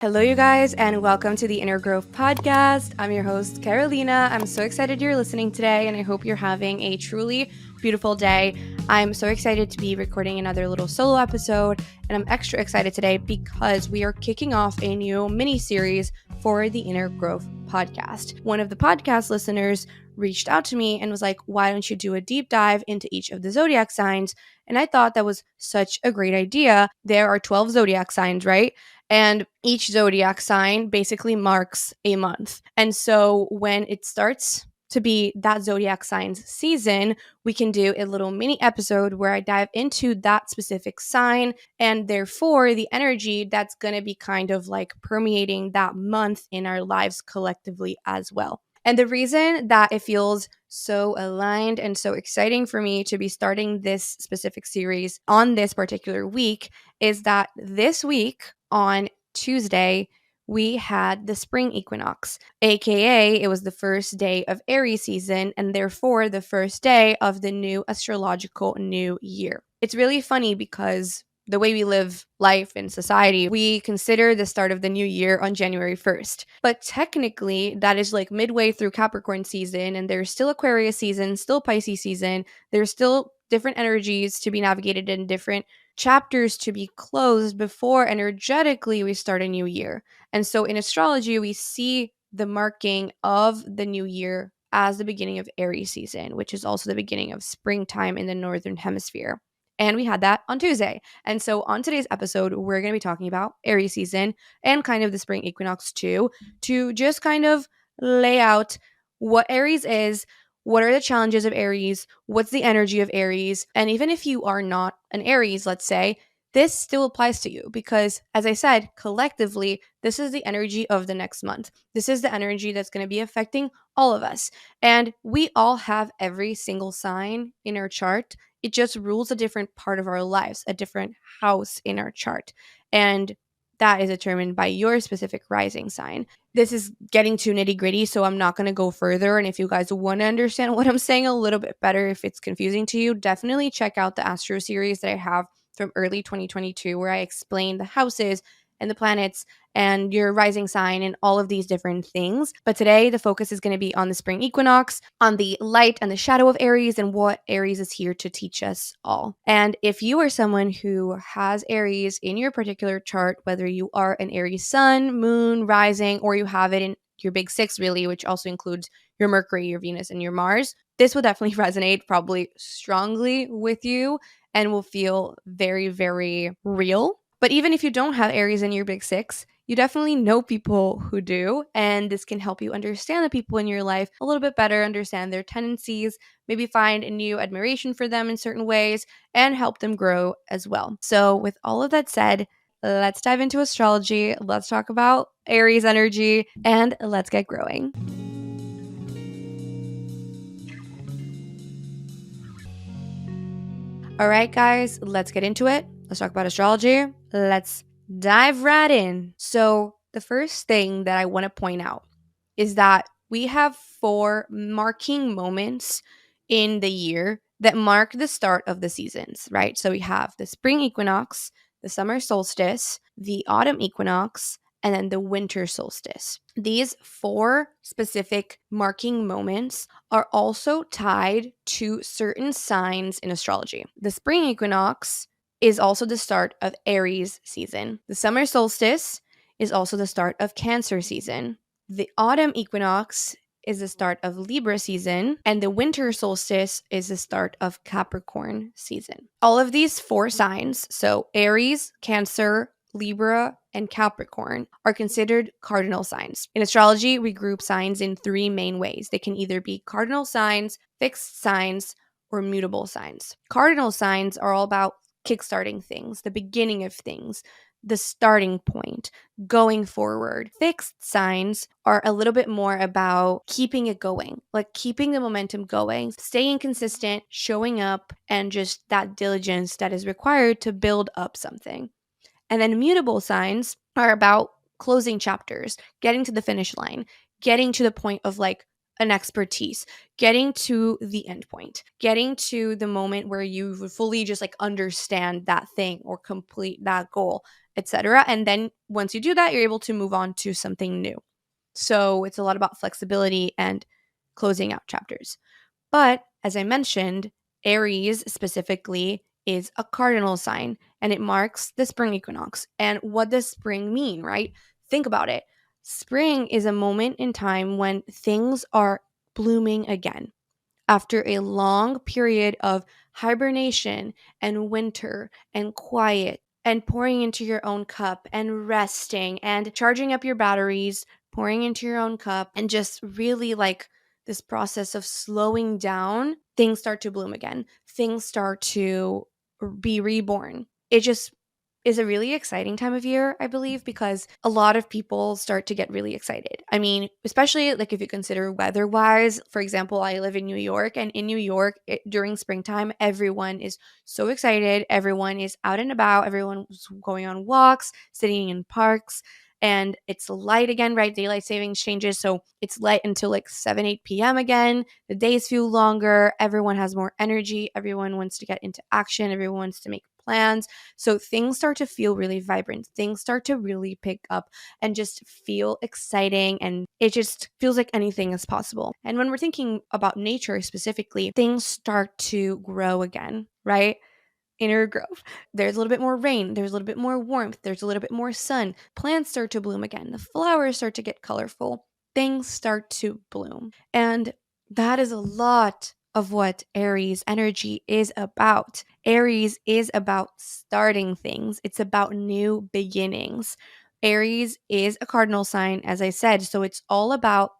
Hello, you guys, and welcome to the Innergrowth podcast. I'm your host, Carolina. I'm so excited you're listening today, and I hope you're having a truly beautiful day. I'm so excited to be recording another little solo episode, and I'm extra excited today because we are kicking off a new mini series for the Innergrowth podcast. One of the podcast listeners reached out to me and was like, why don't you do a deep dive into each of the zodiac signs? And I thought that was such a great idea. There are 12 zodiac signs, right? And each zodiac sign basically marks a month. And so when it starts to be that zodiac sign's season, we can do a little mini episode where I dive into that specific sign and therefore the energy that's going to be kind of like permeating that month in our lives collectively as well. And the reason that it feels so aligned and so exciting for me to be starting this specific series on this particular week is that this week on Tuesday, we had the spring equinox, aka it was the first day of Aries season and therefore the first day of the new astrological new year. It's really funny because the way we live life in society, we consider the start of the new year on January 1st. But technically, that is like midway through Capricorn season, and there's still Aquarius season, still Pisces season. There's still different energies to be navigated in different chapters to be closed before energetically we start a new year. And so in astrology, we see the marking of the new year as the beginning of Aries season, which is also the beginning of springtime in the Northern Hemisphere. And we had that on Tuesday. And so on today's episode, we're going to be talking about Aries season and kind of the spring equinox too, to just kind of lay out what Aries is, what are the challenges of Aries, what's the energy of Aries. And even if you are not an Aries, let's say, this still applies to you because, as I said, collectively, this is the energy of the next month. This is the energy that's going to be affecting all of us. And we all have every single sign in our chart. It just rules a different part of our lives, a different house in our chart. And that is determined by your specific rising sign. This is getting too nitty gritty, so I'm not going to go further. And if you guys want to understand what I'm saying a little bit better, if it's confusing to you, definitely check out the Astro series that I have from early 2022, where I explain the houses and the planets and your rising sign and all of these different things. But today, the focus is going to be on the spring equinox, on the light and the shadow of Aries, and what Aries is here to teach us all. And if you are someone who has Aries in your particular chart, whether you are an Aries sun, moon, rising, or you have it in your big six, really, which also includes your Mercury, your Venus, and your Mars, this will definitely resonate probably strongly with you and will feel very, very real. But even if you don't have Aries in your big six, you definitely know people who do, and this can help you understand the people in your life a little bit better, understand their tendencies, maybe find a new admiration for them in certain ways, and help them grow as well. So with all of that said, let's dive into astrology, let's talk about Aries energy, and let's get growing. All right, guys, let's get into it. Let's talk about astrology. Let's dive right in. So, the first thing that I want to point out is that we have 4 marking moments in the year that mark the start of the seasons, right? So, we have the spring equinox, the summer solstice, the autumn equinox, and then the winter solstice. These 4 specific marking moments are also tied to certain signs in astrology. The spring equinox is also the start of Aries season. The summer solstice is also the start of Cancer season. The autumn equinox is the start of Libra season, and the winter solstice is the start of Capricorn season. All of these 4 signs, so Aries, Cancer, Libra, and Capricorn, are considered cardinal signs. In astrology, we group signs in 3 main ways. They can either be cardinal signs, fixed signs, or mutable signs. Cardinal signs are all about kickstarting things, the beginning of things, the starting point, going forward. Fixed signs are a little bit more about keeping it going, like keeping the momentum going, staying consistent, showing up, and just that diligence that is required to build up something. And then mutable signs are about closing chapters, getting to the finish line, getting to the point of like an expertise, getting to the end point, getting to the moment where you fully just like understand that thing or complete that goal, etc. And then once you do that, you're able to move on to something new. So it's a lot about flexibility and closing out chapters. But as I mentioned, Aries specifically is a cardinal sign and it marks the spring equinox. And what does spring mean, right? Think about it. Spring is a moment in time when things are blooming again after a long period of hibernation and winter and quiet and pouring into your own cup and resting and charging up your batteries, pouring into your own cup, and just really like this process of slowing down, things start to bloom again. Things start to be reborn. It just is a really exciting time of year, I believe, because a lot of people start to get really excited. I mean, especially like if you consider weather wise, for example, I live in New York, and in New York during springtime, everyone is so excited. Everyone is out and about. Everyone's going on walks, sitting in parks, and it's light again, right? Daylight savings changes. So it's light until like 7, 8 p.m. again. The days feel longer. Everyone has more energy. Everyone wants to get into action. Everyone wants to make plans. So things start to feel really vibrant. Things start to really pick up and just feel exciting. And it just feels like anything is possible. And when we're thinking about nature specifically, things start to grow again, right? Inner growth. There's a little bit more rain. There's a little bit more warmth. There's a little bit more sun. Plants start to bloom again. The flowers start to get colorful. Things start to bloom. And that is a lot of what Aries energy is about. Aries is about starting things, it's about new beginnings. Aries is a cardinal sign, as I said. So it's all about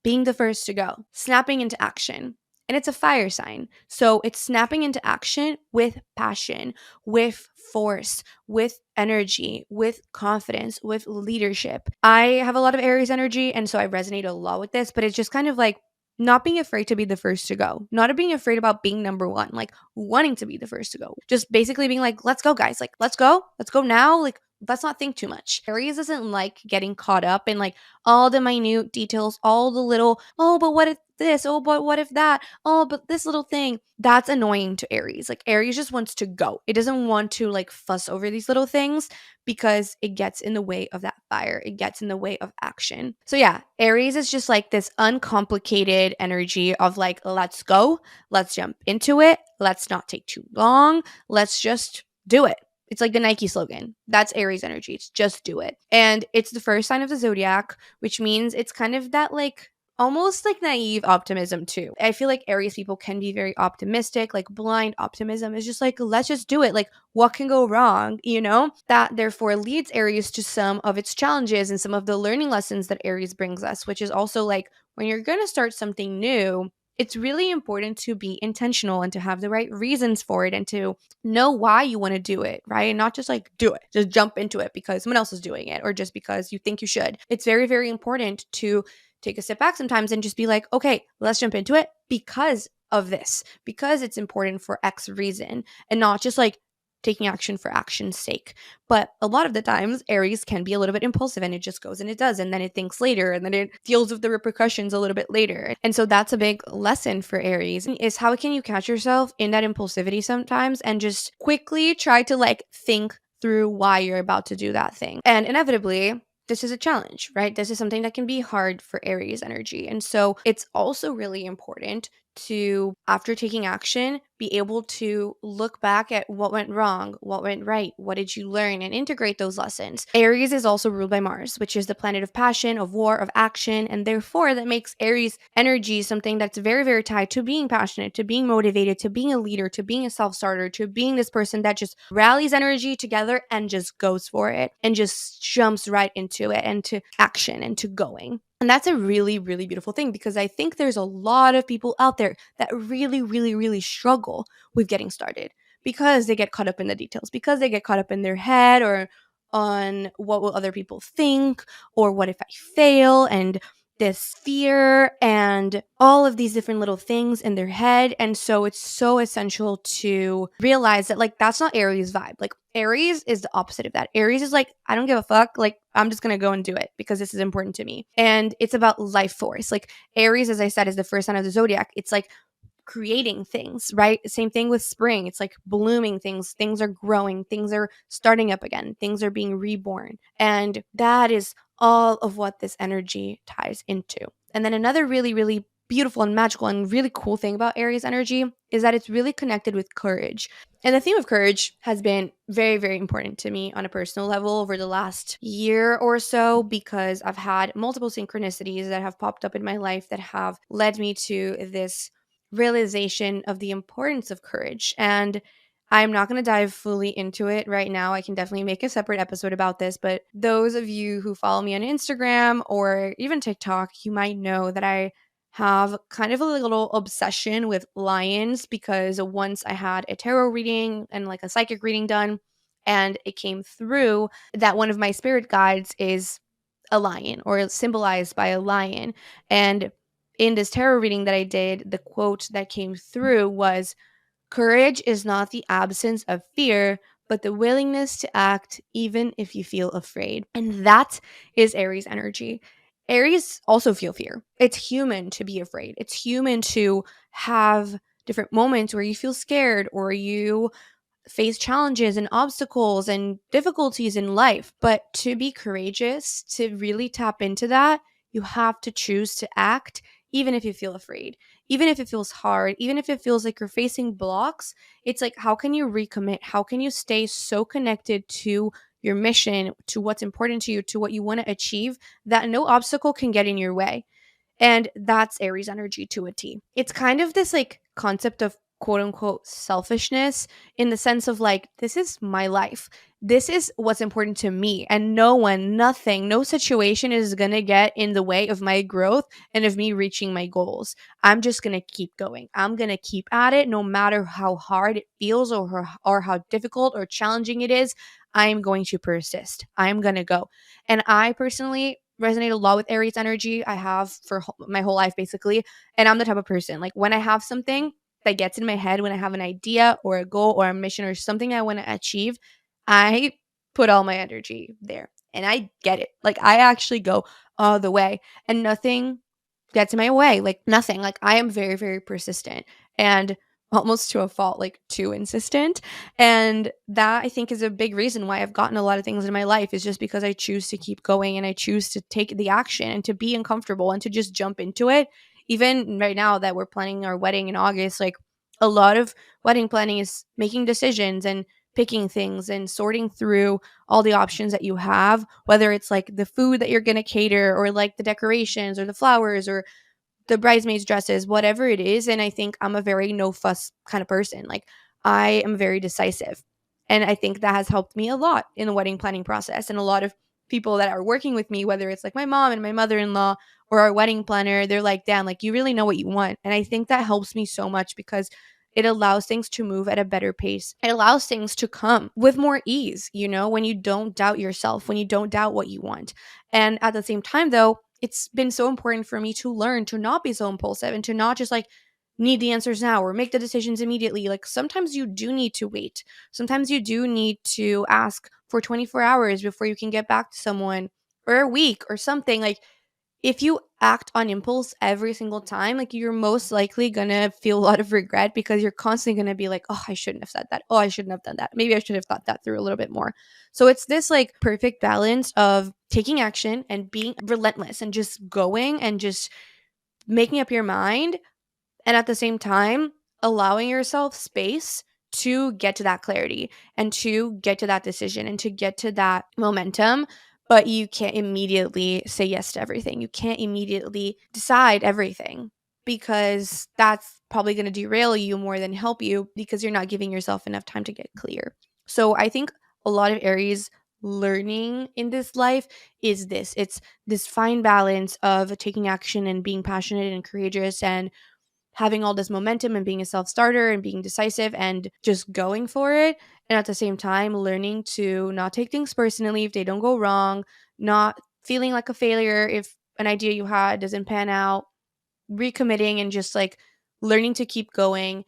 being the first to go, snapping into action. And it's a fire sign. So it's snapping into action with passion, with force, with energy, with confidence, with leadership. I have a lot of Aries energy, and so I resonate a lot with this, but it's just kind of like not being afraid to be the first to go, not being afraid about being number one, like wanting to be the first to go, just basically being like, let's go, guys, like, let's go now. Like, let's not think too much. Aries doesn't like getting caught up in like all the minute details, all the little, oh, but what if this? Oh, but what if that? Oh, but this little thing. That's annoying to Aries. Like, Aries just wants to go. It doesn't want to like fuss over these little things because it gets in the way of that fire. It gets in the way of action. So yeah, Aries is just like this uncomplicated energy of like, let's go, let's jump into it, let's not take too long, let's just do it. It's like the Nike slogan. That's Aries energy. It's just do it. And it's the first sign of the zodiac, which means it's kind of that like almost like naive optimism too. I feel like Aries people can be very optimistic, like blind optimism is just like, let's just do it. Like, what can go wrong? You know, that therefore leads Aries to some of its challenges and some of the learning lessons that Aries brings us, which is also like when you're going to start something new, it's really important to be intentional and to have the right reasons for it and to know why you want to do it, right? And not just like do it, just jump into it because someone else is doing it or just because you think you should. It's very, very important to take a step back sometimes and just be like, okay, let's jump into it because of this, because it's important for X reason, and not just like taking action for action's sake. But a lot of the times, Aries can be a little bit impulsive and it just goes and it does. And then it thinks later and then it deals with the repercussions a little bit later. And so that's a big lesson for Aries is how can you catch yourself in that impulsivity sometimes and just quickly try to like think through why you're about to do that thing. And inevitably, this is a challenge, right? This is something that can be hard for Aries energy. And so it's also really important to, after taking action, be able to look back at what went wrong, what went right, what did you learn, and integrate those lessons. Aries is also ruled by Mars, which is the planet of passion, of war, of action, and therefore that makes Aries energy something that's very, very tied to being passionate, to being motivated, to being a leader, to being a self-starter, to being this person that just rallies energy together and just goes for it and just jumps right into it and to action and to going. And that's a really, really beautiful thing because I think there's a lot of people out there that really, really, really struggle with getting started because they get caught up in the details, because they get caught up in their head or on what will other people think or what if I fail, and this fear and all of these different little things in their head. And so it's so essential to realize that like that's not Aries vibe. Like Aries is the opposite of that. Aries is like, I don't give a fuck. Like I'm just going to go and do it because this is important to me. And it's about life force. Like Aries, as I said, is the first sign of the zodiac. It's like creating things, right? Same thing with spring. It's like blooming things. Things are growing. Things are starting up again. Things are being reborn. And that is all of what this energy ties into. And then another really, really beautiful and magical and really cool thing about Aries energy is that it's really connected with courage. And the theme of courage has been very, very important to me on a personal level over the last year or so because I've had multiple synchronicities that have popped up in my life that have led me to this realization of the importance of courage. And I'm not going to dive fully into it right now. I can definitely make a separate episode about this. But those of you who follow me on Instagram or even TikTok, you might know that I have kind of a little obsession with lions because once I had a tarot reading and like a psychic reading done, and it came through that one of my spirit guides is a lion or symbolized by a lion. And in this tarot reading that I did, the quote that came through was, "Courage is not the absence of fear, but the willingness to act even if you feel afraid." And that is Aries energy. Aries also feel fear. It's human to be afraid. It's human to have different moments where you feel scared or you face challenges and obstacles and difficulties in life. But to be courageous, to really tap into that, you have to choose to act, even if you feel afraid, even if it feels hard, even if it feels like you're facing blocks. It's like, how can you recommit? How can you stay so connected to your mission, to what's important to you, to what you want to achieve, that no obstacle can get in your way? And that's Aries energy to a T. It's kind of this like concept of quote unquote selfishness in the sense of like, this is my life. This is what's important to me. And no one, nothing, no situation is going to get in the way of my growth and of me reaching my goals. I'm just going to keep going. I'm going to keep at it no matter how hard it feels or how difficult or challenging it is. I'm going to persist. I'm going to go. And I personally resonate a lot with Aries energy. I have for my whole life basically. And I'm the type of person like when I have something that gets in my head, when I have an idea or a goal or a mission or something I want to achieve, I put all my energy there and I get it. Like I actually go all the way and nothing gets in my way. Like nothing. Like I am very, very persistent and almost to a fault, like too insistent. And that I think is a big reason why I've gotten a lot of things in my life is just because I choose to keep going and I choose to take the action and to be uncomfortable and to just jump into it. Even right now that we're planning our wedding in August, like a lot of wedding planning is making decisions and picking things and sorting through all the options that you have, whether it's like the food that you're going to cater or like the decorations or the flowers or the bridesmaids dresses, whatever it is. And I think I'm a very no fuss kind of person. Like I am very decisive. And I think that has helped me a lot in the wedding planning process. And a lot of people that are working with me, whether it's like my mom and my mother-in-law or our wedding planner, they're like, "Dan, like you really know what you want." And I think that helps me so much because it allows things to move at a better pace. It allows things to come with more ease, you know, when you don't doubt yourself, when you don't doubt what you want. And at the same time, though, it's been so important for me to learn to not be so impulsive and to not just like need the answers now or make the decisions immediately. Like sometimes you do need to wait. Sometimes you do need to ask for 24 hours before you can get back to someone or a week or something. Like if you act on impulse every single time, like you're most likely gonna feel a lot of regret because you're constantly gonna be like, "Oh, I shouldn't have said that. Oh, I shouldn't have done that. Maybe I should have thought that through a little bit more." So it's this like perfect balance of taking action and being relentless and just going and just making up your mind, and at the same time allowing yourself space to get to that clarity and to get to that decision and to get to that momentum. But you can't immediately say yes to everything. You can't immediately decide everything because that's probably going to derail you more than help you because you're not giving yourself enough time to get clear. So I think a lot of Aries learning in this life is this, it's this fine balance of taking action and being passionate and courageous and having all this momentum and being a self-starter and being decisive and just going for it. And at the same time, learning to not take things personally if they don't go wrong, not feeling like a failure if an idea you had doesn't pan out, recommitting and just like learning to keep going,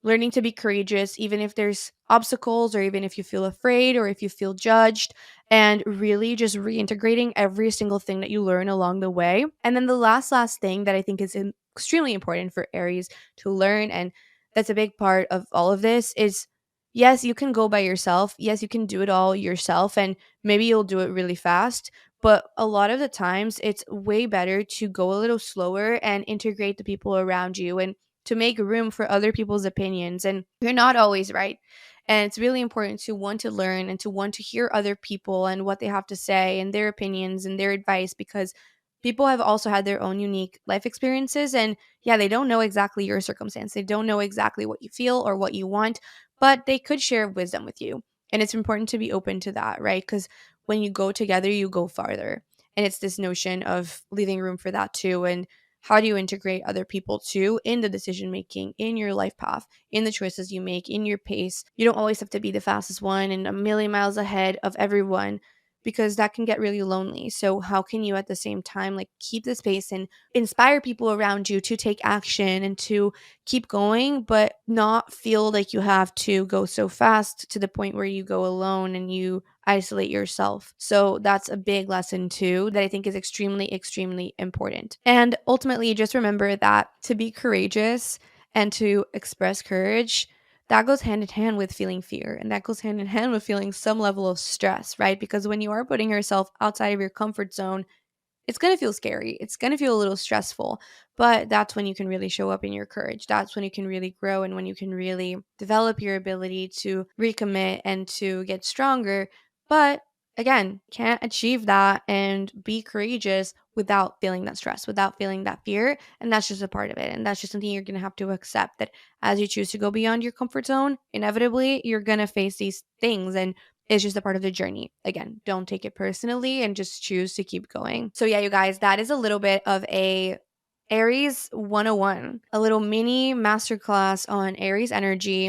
learning to be courageous, even if there's obstacles or even if you feel afraid or if you feel judged, and really just reintegrating every single thing that you learn along the way. And then the last thing that I think is extremely important for Aries to learn, and that's a big part of all of this, is yes, you can go by yourself. Yes, you can do it all yourself, and maybe you'll do it really fast. But a lot of the times, it's way better to go a little slower and integrate the people around you and to make room for other people's opinions. And you're not always right. And it's really important to want to learn and to want to hear other people and what they have to say and their opinions and their advice, because people have also had their own unique life experiences. And yeah, they don't know exactly your circumstance. They don't know exactly what you feel or what you want, but they could share wisdom with you. And it's important to be open to that, right? Because when you go together, you go farther. And it's this notion of leaving room for that too. And how do you integrate other people too in the decision making, in your life path, in the choices you make, in your pace? You don't always have to be the fastest one and a million miles ahead of everyone, because that can get really lonely. So how can you at the same time like keep the space and inspire people around you to take action and to keep going, but not feel like you have to go so fast to the point where you go alone and you isolate yourself. So that's a big lesson too that I think is extremely important. And ultimately, just remember that to be courageous and to express courage, that goes hand in hand with feeling fear, and that goes hand in hand with feeling some level of stress, right? Because when you are putting yourself outside of your comfort zone, it's going to feel scary. It's going to feel a little stressful, but that's when you can really show up in your courage. That's when you can really grow and when you can really develop your ability to recommit and to get stronger. But again, can't achieve that and be courageous without feeling that stress, without feeling that fear. And that's just a part of it. And that's just something you're going to have to accept, that as you choose to go beyond your comfort zone, inevitably you're going to face these things. And it's just a part of the journey. Again, don't take it personally and just choose to keep going. So yeah, you guys, that is a little bit of a Aries 101, a little mini masterclass on Aries energy,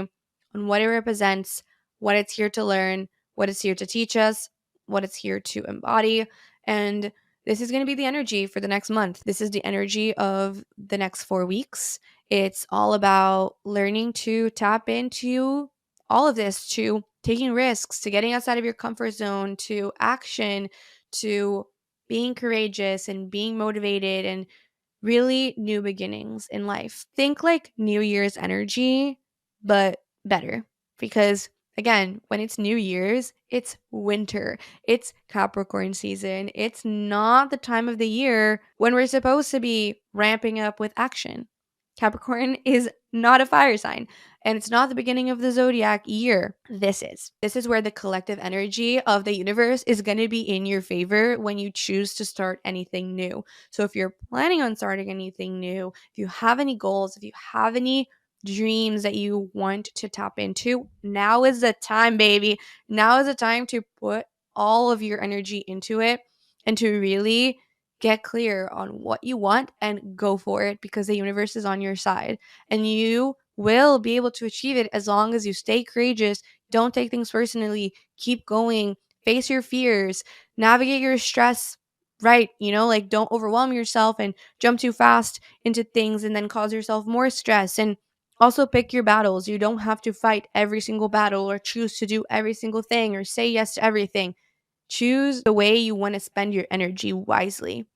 on what it represents, what it's here to learn, what it's here to teach us, what it's here to embody. And this is going to be the energy for the next month. This is the energy of the next 4 weeks. It's all about learning to tap into all of this, to taking risks, to getting outside of your comfort zone, to action, to being courageous and being motivated, and really new beginnings in life. Think like New Year's energy, but better. Because again, when it's New Year's, it's winter, it's Capricorn season. It's not the time of the year when we're supposed to be ramping up with action. Capricorn is not a fire sign, and it's not the beginning of the zodiac year. This is. This is where the collective energy of the universe is going to be in your favor when you choose to start anything new. So if you're planning on starting anything new, if you have any goals, if you have any dreams that you want to tap into, now is the time, baby. Now is the time to put all of your energy into it and to really get clear on what you want and go for it, because the universe is on your side and you will be able to achieve it as long as you stay courageous, don't take things personally, keep going, face your fears, navigate your stress right, like don't overwhelm yourself and jump too fast into things and then cause yourself more stress. And also pick your battles. You don't have to fight every single battle or choose to do every single thing or say yes to everything. Choose the way you want to spend your energy wisely,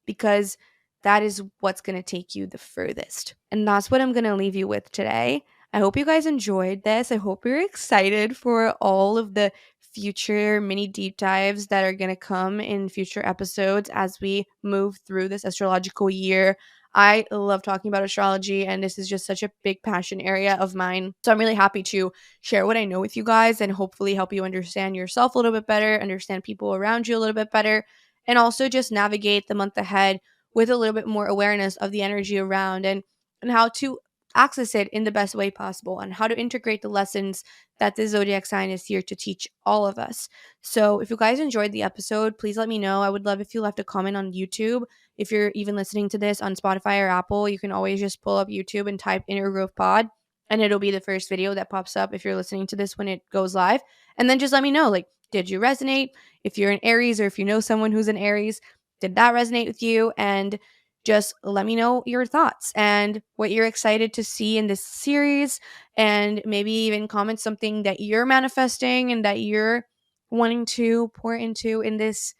because that is what's going to take you the furthest. And that's what I'm going to leave you with today. I hope you guys enjoyed this. I hope you're excited for all of the future mini deep dives that are going to come in future episodes as we move through this astrological year. I love talking about astrology, and this is just such a big passion area of mine. So I'm really happy to share what I know with you guys and hopefully help you understand yourself a little bit better, understand people around you a little bit better, and also just navigate the month ahead with a little bit more awareness of the energy around, and how to access it in the best way possible, and how to integrate the lessons that the zodiac sign is here to teach all of us. So if you guys enjoyed the episode, please let me know. I would love if you left a comment on YouTube. If you're even listening to this on Spotify or Apple, you can always just pull up YouTube and type Inner Growth Pod, and it'll be the first video that pops up if you're listening to this when it goes live. And then just let me know, like, did you resonate? If you're an Aries or if you know someone who's an Aries, Did that resonate with you? And just let me know your thoughts and what you're excited to see in this series, and maybe even comment something that you're manifesting and that you're wanting to pour into in this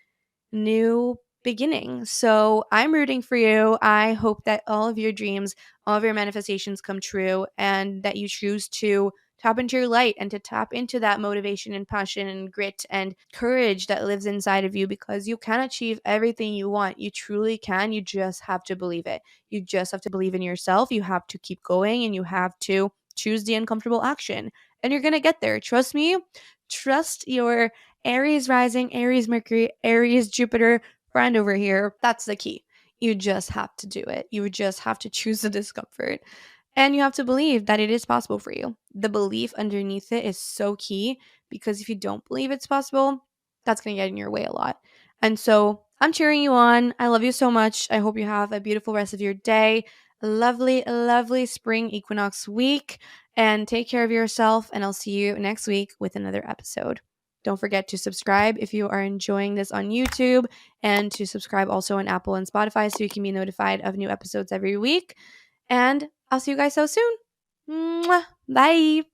new beginning. So I'm rooting for you. I hope that all of your dreams, all of your manifestations come true, and that you choose to tap into your light and to tap into that motivation and passion and grit and courage that lives inside of you, because you can achieve everything you want. You truly can. You just have to believe it. You just have to believe in yourself. You have to keep going, and you have to choose the uncomfortable action. And you're going to get there. Trust me. Trust your Aries rising, Aries Mercury, Aries Jupiter friend over here. That's the key. You just have to do it. You just have to choose the discomfort. And you have to believe that it is possible for you. The belief underneath it is so key, because if you don't believe it's possible, that's going to get in your way a lot. And so I'm cheering you on. I love you so much. I hope you have a beautiful rest of your day. A lovely, lovely spring equinox week. And take care of yourself. And I'll see you next week with another episode. Don't forget to subscribe if you are enjoying this on YouTube, and to subscribe also on Apple and Spotify so you can be notified of new episodes every week. And I'll see you guys so soon. Mwah. Bye.